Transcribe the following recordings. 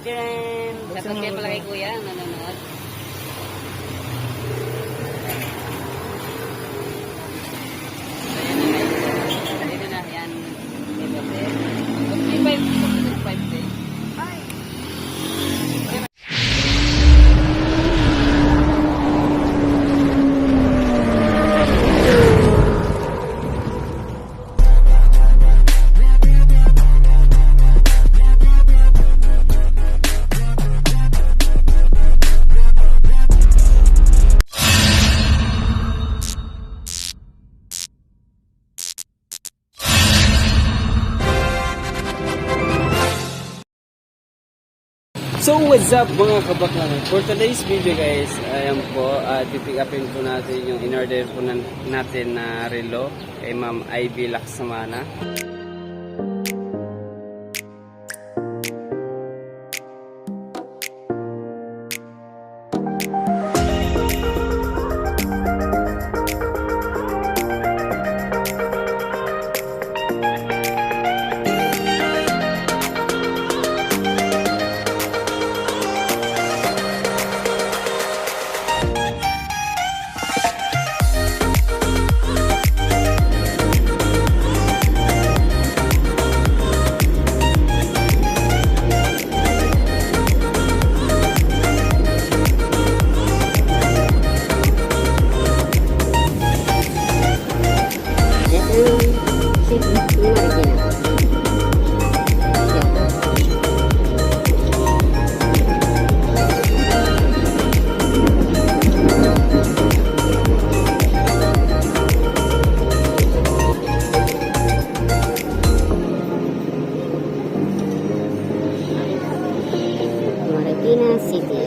Jen! Shoutout kayo pala kay Kuya ang nanonood. Dito na, yan. Dito na. 55 days. So what's up mga kabaklan? For today's video guys, ayan po, pipick upin po natin yung in-order po natin na relo kay Ma'am Ivy Laksamana. Marikina City.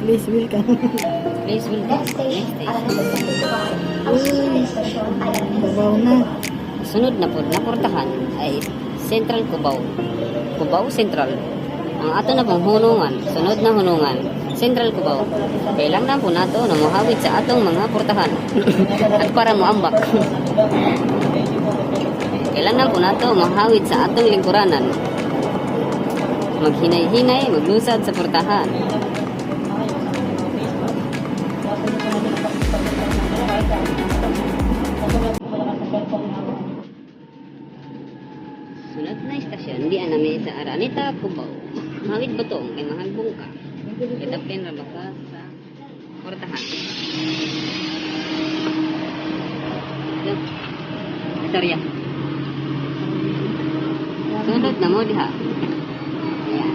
Please welcome. Please welcome. Next station. Babaw na. Sunod na po, naportahan ay Central Cubao. Cubao Central. Ang ato na pong hunungan, sunod na hunungan, Central Cubao. Kailang na po nato na muhawid sa atong mga portahan. At para moambak. Kailang na po nato muhawid sa atong lingkuranan. Maghinay-hinay, maglusad sa portahan. Sunod na istasyon, di anami sa Araneta, Cubao. Mahawid batong kay mahal bungka. Kitapin ra baka sa portahan. Yan. Istorya. Sunod na mo diha. Ayan.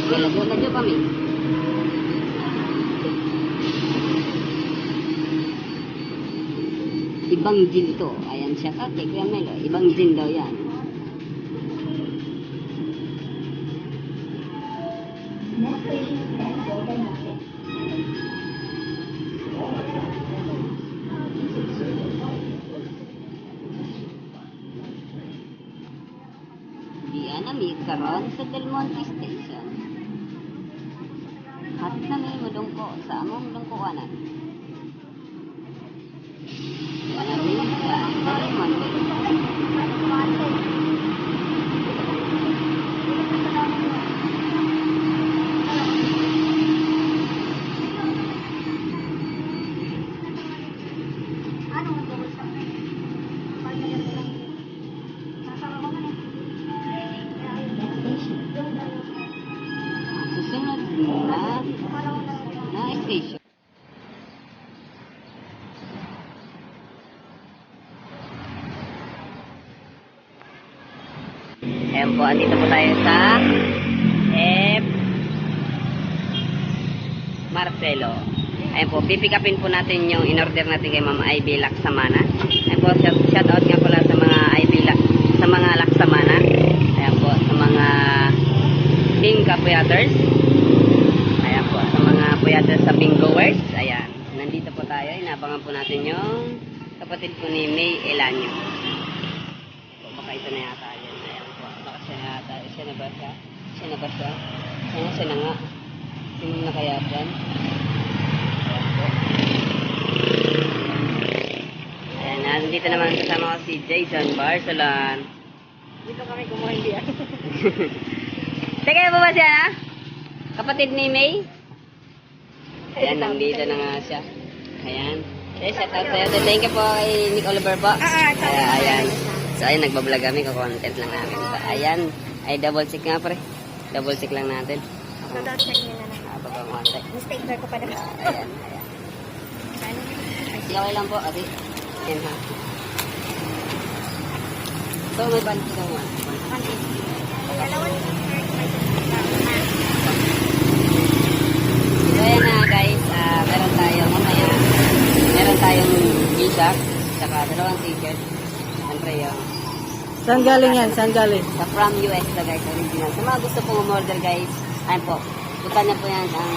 Lago-lago kami. Ibang gin to. Ayan siya ka. Kay Kuya Melo. Ibang gin daw yan. Diyan nami karon sa Del Monte Station. At nami madungko sa among dungkuanan. Diyan nami sa Del Monte. Ayan po, andito po tayo sa F. Marcelo. Ayan po, pipick upin po natin yung in-order natin kay Ma'am Ivy Laksamana. Ayan po, shout out nga pala sa mga Ivy sa mga Laksamana. Ayan po, sa mga Team Kapuyaters. Ayan po, sa mga puyaters sa Bingoers. Ayan, nandito po tayo. Inabangan po natin yung kapatid ko ni May Elanyo. So, baka ito na yata yun. Ayan po, baka siya na yata. Siya na ba siya? Siya na ba siya? Siya na nga. Sino na kaya dyan? Ayan, nandito naman kasama ko si Jason Barcelon. Dito kami kumuha hindi yan. Teka po ba siya na? Kapatid ni May? Ayan, nandito na nga siya. Ayan. Okay, shout out sa'yo. Thank you po kay Nick Oliver po. Ayan. So, ayun, nagbablog kami. Kukontent lang namin. So, ayan. Ay, double check nga pre. Double check lang natin. Double check nyo na lang. Pagkakontek. Mistake ko pa naman. Ayan, ayan. Okay lang po, ati. Ayan ha. So, may balik ka mo. So, ayan na guys. Meron tayong mamaya. Meron tayong t-shirt. Saka dalawang t-shirt. Siyempre yung Saan galing yan? Saan galing? sa from US na guys, original. Sa mga gusto pong umorder guys, ayan po. Punta niyo po yan ang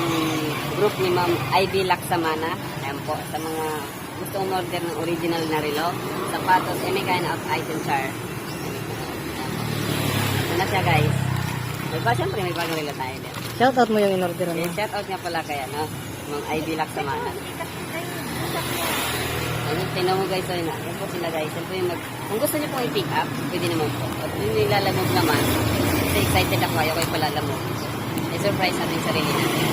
group ni Ma'am Ivy Laksamana. Ayan po, sa mga gusto umorder ng original na relo, sapatos, any kind of items are. Ito na siya guys. May ba, siyempre may bagong relo tayo din. Shoutout mo yung in-order mo. Shout out nga pala kaya, no? Ma'am Ivy Laksamana. Ayun, tinan mo guys, ayun na. Yan po sila guys. Yan po yung kung gusto niyo pong i-pick up, pwede naman po. At yung nilalamog naman, kasi excited ako, ayaw kayo palalamog. I-surprise natin yung sarili natin.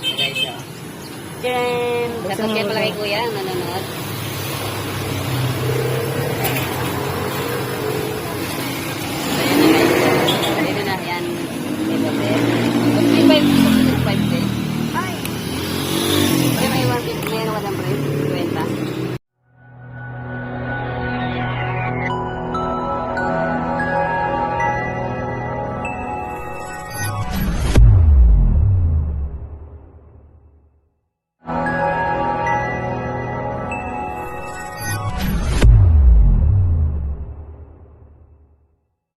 So guys, so. Tcharam! Shout out kaya pala kay Kuya, nanonood.